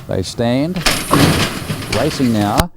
They stand. Racing now.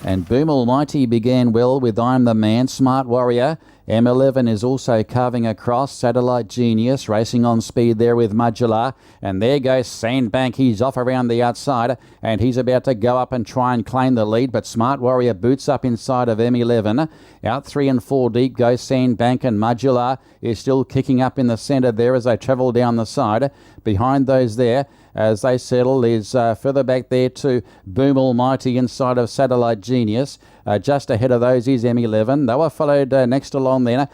And Boom Almighty began well with I'm the Man, Smart Warrior. M11 is also carving across. Satellite Genius racing on speed there with Modular. And there goes Sandbank. He's off around the outside and he's about to go up and try and claim the lead. But Smart Warrior boots up inside of M11. Out 3 and 4 deep goes Sandbank, and Modular is still kicking up in the centre there as they travel down the side. Behind those there, as they settle, is further back there to Boom Almighty inside of Satellite Genius. Just ahead of those is M11. They were followed next along then.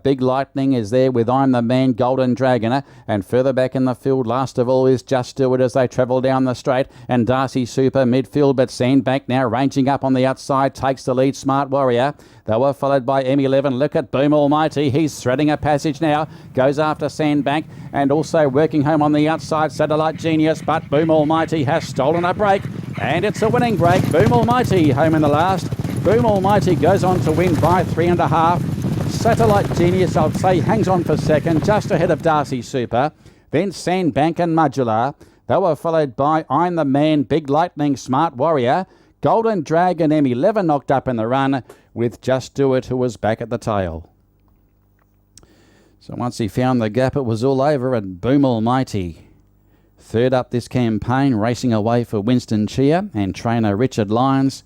Big Lightning is there with I'm the Man, Golden Dragon. And further back in the field, last of all, is Just Do It as they travel down the straight. And Darcy Super midfield, but Sandbank now ranging up on the outside, takes the lead, Smart Warrior. They were followed by M11. Look at Boom Almighty. He's threading a passage now. Goes after Sandbank and also working home on the outside, Satellite Genius. But Boom Almighty has stolen a break. And it's a winning break. Boom Almighty home in the last. Boom Almighty goes on to win by 3.5. Satellite Genius, I'd say, hangs on for second, just ahead of Darcy Super. Then Sandbank and Modular. They were followed by I'm the Man, Big Lightning, Smart Warrior. Golden Dragon, M11 knocked up in the run with Just Do It, who was back at the tail. So once he found the gap, it was all over, and Boom Almighty third up this campaign, racing away for Winston Cheer and trainer Richard Lyons.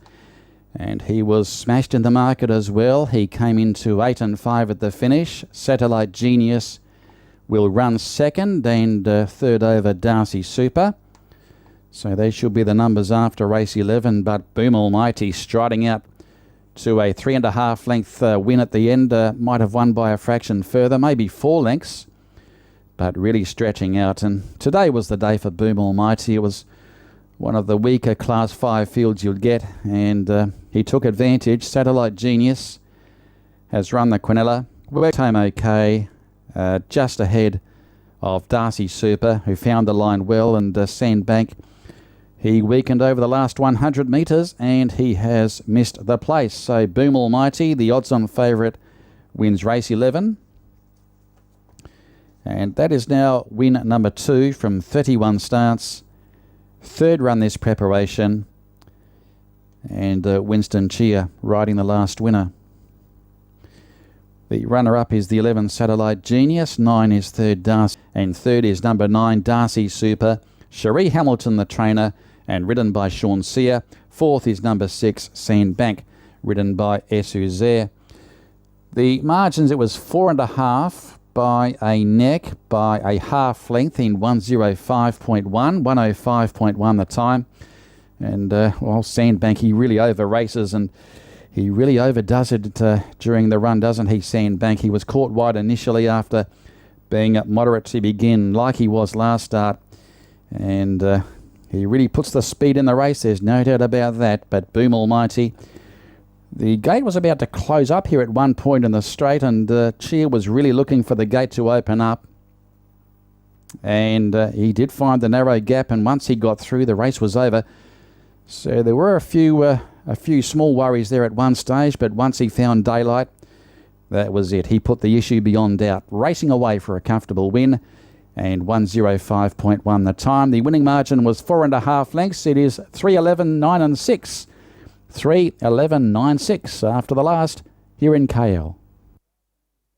And he was smashed in the market as well. He came into 8 and 5 at the finish. Satellite Genius will run second and third over Darcy Super. So they should be the numbers after race 11. But Boom Almighty striding out to a 3.5 length win at the end. Might have won by a fraction further, maybe 4 lengths. But really stretching out. And today was the day for Boom Almighty. It was one of the weaker Class 5 fields you'd get, and he took advantage. Satellite Genius has run the Quinella. Worked home okay, just ahead of Darcy Super, who found the line well, and Sandbank. He weakened over the last 100 metres, and he has missed the place. So Boom Almighty, the odds-on favourite, wins race 11. And that is now win number 2 from 31 starts. Third run this preparation, and Winston Cheer riding the last winner. The runner-up is the 11 Satellite Genius, 9 is third Darcy, and third is number 9 Darcy Super. Cherie Hamilton the trainer and ridden by Sean Sear. Fourth is number 6 Sandbank, ridden by Esuzer. The margins, it was 4.5 by a neck, by a half length in 105.1, 105.1 the time. And, well, Sandbank, he really over-races and he really overdoes it during the run, doesn't he, Sandbank? He was caught wide initially after being moderate to begin, like he was last start. And he really puts the speed in the race, there's no doubt about that. But Boom Almighty, the gate was about to close up here at one point in the straight, and Cheer was really looking for the gate to open up. And he did find the narrow gap, and once he got through, the race was over. So there were a few small worries there at one stage, but once he found daylight, that was it. He put the issue beyond doubt, racing away for a comfortable win, and 105.1 the time. The winning margin was 4.5 lengths. It is 3:11, 9 and 6. 3:11.96 after the last here in KL.